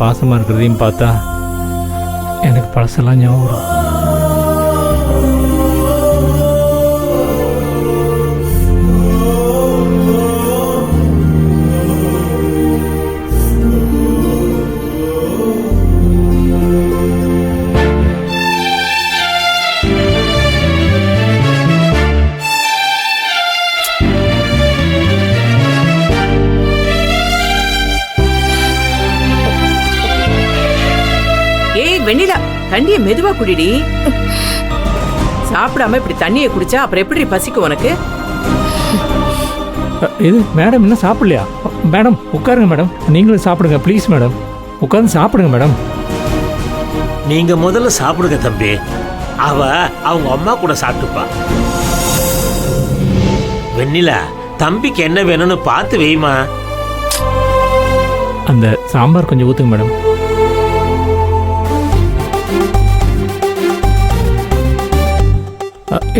பாசமாக இருக்கிறதையும் பார்த்தா எனக்கு பழசெல்லாம் ஞாபகம் வரும். வெண்ணிலா, தண்ணியை மெதுவா குடிடி. சாப்பிடாம இப்படி தண்ணியை குடிச்சா அப்புறம் எப்படி பசிக்கும் உனக்கு? இது மேடம் இன்னும் சாப்பிடலையா? மேடம் உட்காருங்க மேடம், நீங்களும் சாப்பிடுங்க ப்ளீஸ் மேடம், உட்கார்ந்து சாப்பிடுங்க மேடம். நீங்க முதல்ல சாப்பிடுங்க தம்பி, அவங்க அம்மா கூட சாப்பிட்டுப்பா. வெண்ணிலா, தம்பிக்கு என்ன வேணும்னு பார்த்து வைமா. அந்த சாம்பார் கொஞ்சம் ஊற்றுங்க மேடம்.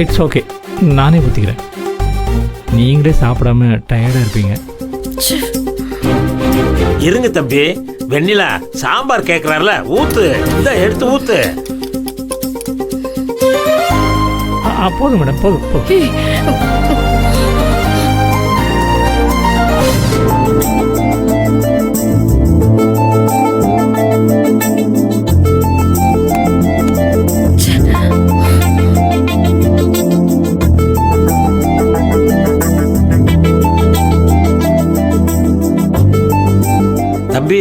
இட்ஸ் ஓகே, நானே ஊற்றிக்கிறேன். நீங்களே சாப்பிடாம டயர்டாக இருப்பீங்க. இருங்க தம்பி, வெண்ணிலா சாம்பார் கேட்குறாருல, ஊத்து, இந்த எடுத்து ஊத்து. போதும் மேடம், போதும் போதும். தம்பி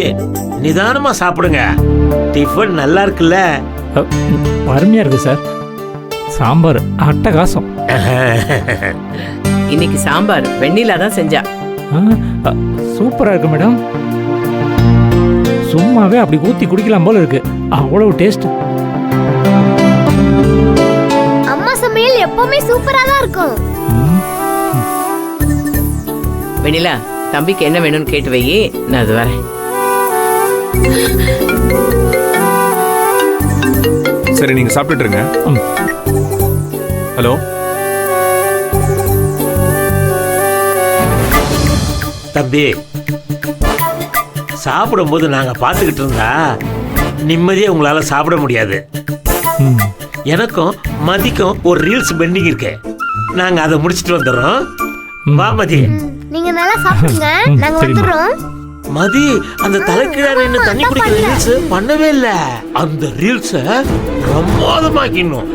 நிதானமா சாப்பிடுங்க, டிஃபன் நல்லா இருக்குல்ல? அருமையா இருக்கு சார், சாம்பார் அட்டகாசம். இன்னைக்கு சாம்பார் வெண்ணிலா தான் செஞ்சா. சூப்பரா இருக்கு மேடம், சும்மாவே அப்படி ஊத்தி குடிக்கலாம் போல இருக்கு, அவ்வளவு டேஸ்ட். அம்மா சமையல் எப்பவுமே சூப்பரா தான் இருக்கும். வெண்ணிலா, தம்பிக்கு என்ன வேணும்னு கேட்டு வை, நான் அது வரேன். சரி, நீங்க சாப்பிட்டுட்டு இருங்க. ஹலோ தம்பி, சாப்பிடும்போது நாங்க பார்த்துக்கிட்டு இருந்தா நிம்மதியா உங்களால சாப்பிட முடியாது. எனக்கும் மதிக்கும் ஒரு ரீல்ஸ் பெண்டிங் இருக்கு, நாங்க அதை முடிச்சிட்டு வந்துடுறோம். வா மதி. நீங்க நல்லா சாப்பிடுங்க, நாங்க வந்துடுறோம். மதி, அந்த தலைக்கீழான தண்ணி குடிக்கிற ரீல்ஸ் பண்ணவே இல்ல, அந்த ரீல்ஸ பிரமாதமாக்கணும்.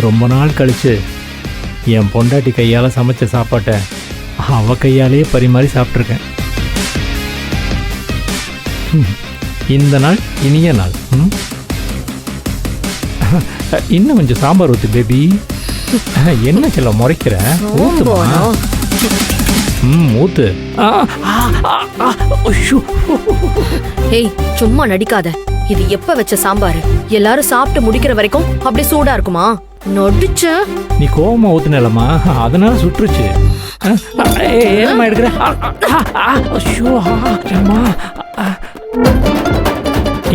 ரொம்ப நாள் கழிச்சு என் பொண்டாட்டி கையால சமைச்ச சாப்பாட்டை அவ கையாலேயே பரிமாறி சாப்பிட்ருக்கேன். இந்த நாள் இனிய நாள். இன்னும் கொஞ்சம் சாம்பார் ஊத்து பேபி. என்ன சொல்ல முறைக்கிற? ஊத்துமா? ஊத்து. ஏய், சும்மா நடிக்காத. இது எப்ப வச்ச சாம்பார்? எல்லாரும் சாப்பிட்டு முடிக்கிற வரைக்கும் அப்படியே சூடா இருக்குமா? நொடிச்சு நீ கோவமா ஊத்துனலமா, அதனால சுற்றுச்சு. ஏமா எடுக்கிற?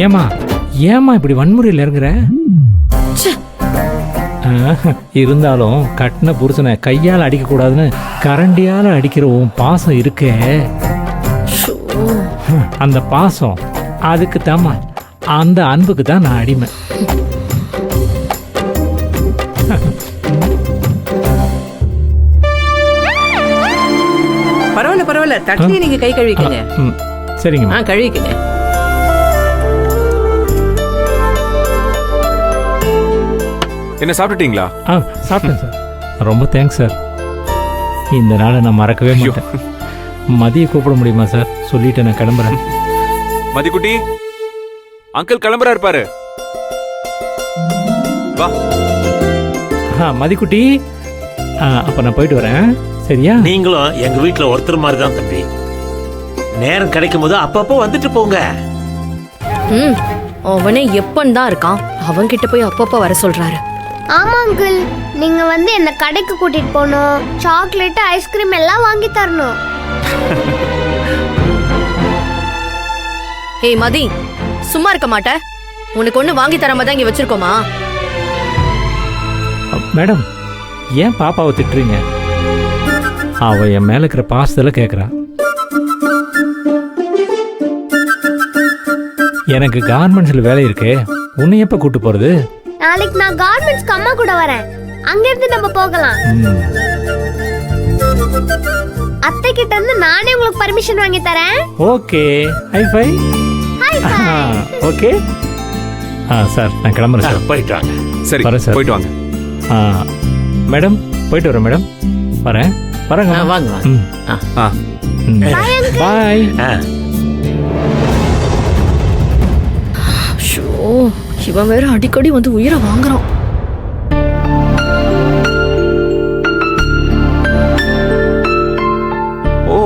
ஏமா ஏமா இப்படி வன்முறையில் இறங்குற? இருந்தாலும் கட்டின புருஷனை கையால் அடிக்க கூடாதுன்னு கரண்டியால அடிக்கிற உன் பாசம் இருக்கே, அந்த பாசம் அதுக்கு தாமா, அந்த அன்புக்கு தான் நான் அடிமை. பரவாயில்ல பரவாயில்ல, தட்டிலே நீங்க கை கழுவிக்கங்க. சரிங்க, கழுவிக்கங்க. என்ன சாப்பிட்டுட்டீங்களா? சாப்பிட்டேன் சார், ரொம்ப தேங்க்ஸ் சார். இந்த நாளை நான் மறக்கவே மாட்டேன். மதியை கூப்பிட முடியுமா சார்? சொல்லிட்டு நான் கிளம்புறேன். மதிக்குட்டி, அங்கிள் கிளம்புறா இருப்பாரு. வா. மதிக்குட்டி, அப்ப நான் போயிட்டு வரேன், சரியா? நீங்களும் எங்க வீட்டுல ஒருத்தர் மாதிரி தான் தம்பி, நேரம் கிடைக்கும் போது அப்பப்போ வந்துட்டு போங்க. அவனே எப்பன் தான் இருக்கான், அவன் கிட்ட போய் அப்பப்ப வர சொல்றாரு. ஆமா அங்கிள், நீங்க வந்து என்ன கடைக்கு கூட்டிட்டு போகணும், சாக்லேட் ஐஸ்கிரீம் எல்லாம் வாங்கி தரணும். ஏய் மதி, சும்மா இருக்க மாட்ட? உனக்கு ஒண்ணு வாங்கி தராம தான் இங்க வச்சிருக்கோமா? மேடம், ஏன் பாப்பாவை திட்டுறீங்க? அவ என் மேல இருக்கிற பாசத்துல கேட்குறா. எனக்கு கார்மெண்ட்ஸில் வேலை இருக்கு, உன்னை எப்போ கூட்டு போறது? நாளைக்கு நான் கார்மெண்ட்ஸ்க்கு அம்மா கூட வரேன். அங்க இருந்து நம்ம போகலாம். ம், அத்தை கிட்ட இருந்து நானே உங்களுக்கு பர்மிஷன் வாங்கி தரேன். ஓகே. ஹை-ஃபை. ஓகே. சார் நான் கிளம்புறேன் சார். போயிட்டு வாங்க. சரி வரேன் சார். போயிட்டு வாங்க. மேடம் போயிட்டு வரேன் மேடம். வரேங்க. வாங்க வாங்க. ம். ஆ பாய். ஆ, ஷோ, இவன் வேற அடிக்கடி வந்து உயிரை வாங்குறான். ஓ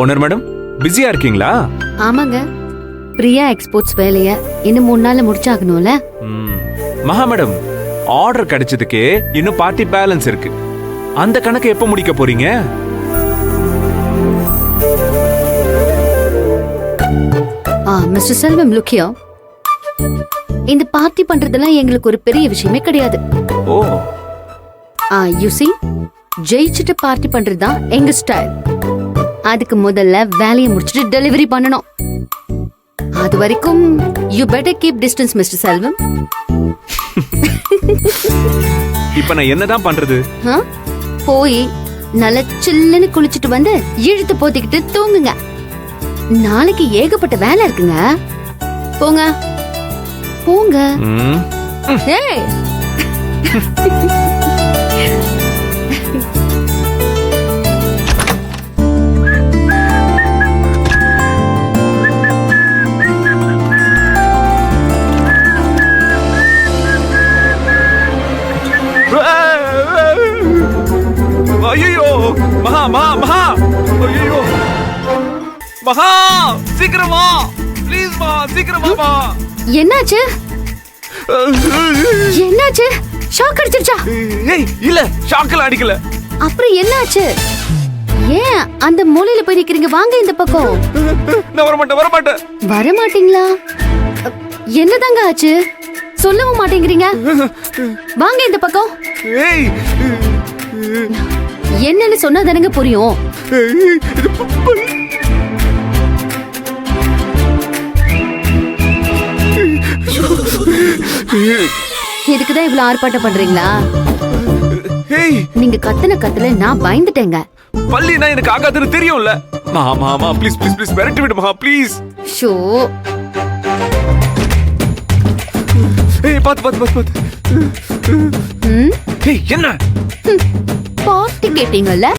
ஓனர் மேடம் பிஸியா இருக்கீங்களா? ஆமாங்க, பிரியா எக்ஸ்போர்ட்ஸ் வேலைய இன்னும் 3 நாள்ல முடிச்சாகணும்ல. ம். மகா மேடம் ஆர்டர் கிடைச்சதுக்கு இன்னும் பார்ட்டி பேலன்ஸ் இருக்கு. அந்த கணக்கு எப்ப முடிக்க போறீங்க? Mister Selvam, look here. இந்த பார்ட்டி பண்றதெல்லாம் எங்களுக்கு ஒரு பெரிய விஷயமே கிடையாது. ஓ யூ see, ஜெயிச்சுட்டு பார்ட்டி பண்றதுதான் எங்க ஸ்டைல். அதுக்கு முதல்ல வேலையை முடிச்சிட்டு டெலிவரி பண்ணணும். அது வரைக்கும் you better keep distance mister Selvam. இப்ப நான் என்னதான் பண்றது? போய் நல்ல சில்லுன்னு குளிச்சிட்டு வந்து இழுத்து போத்திக்கிட்டு தூங்குங்க. நாளைக்கு ஏகப்பட்ட வேலை இருக்குங்க. போங்க போங்க. ம். ஏய், ஐயோ மகா மகா மகா ஐயோ மகா சீக்கிரமா ப்ளீஸ் மா சீக்கிரமா. என்னாச்சு என்னாச்சு? ஷாக் அடிச்சிருச்சா? ஏய் இல்ல ஷாக்கெல்லாம் அடிக்கல. அப்புறம் என்னாச்சு? ஏன் அந்த மூலையில போய் நிக்கிறீங்க? வாங்க இந்த பக்கம். நான் வரமாட்டேன். வர மாட்டீங்களா? என்னதாங்க ஆச்சு? சொல்லவும் மாட்டேங்கிறீங்க. வாங்க இந்த பக்கம். ஏய் என்னன்னு சொன்னா தானங்க புரியும். இதுக்குதான் இவ்வளவு ஆர்ப்பாட்டம் பண்றீங்களா? ஏய் நீங்க கத்துல நான் பயந்துட்டேங்க. பல்லினா எனக்கு ஆகாதுன்னு தெரியும்ல. மாமா ப்ளீஸ் ப்ளீஸ் ப்ளீஸ் விரட்டி விடு மகா ப்ளீஸ். ஷோ, ஏய் பாத்து. ஏய் என்ன? பார்ட்டி கேட்டீங்கல்ல?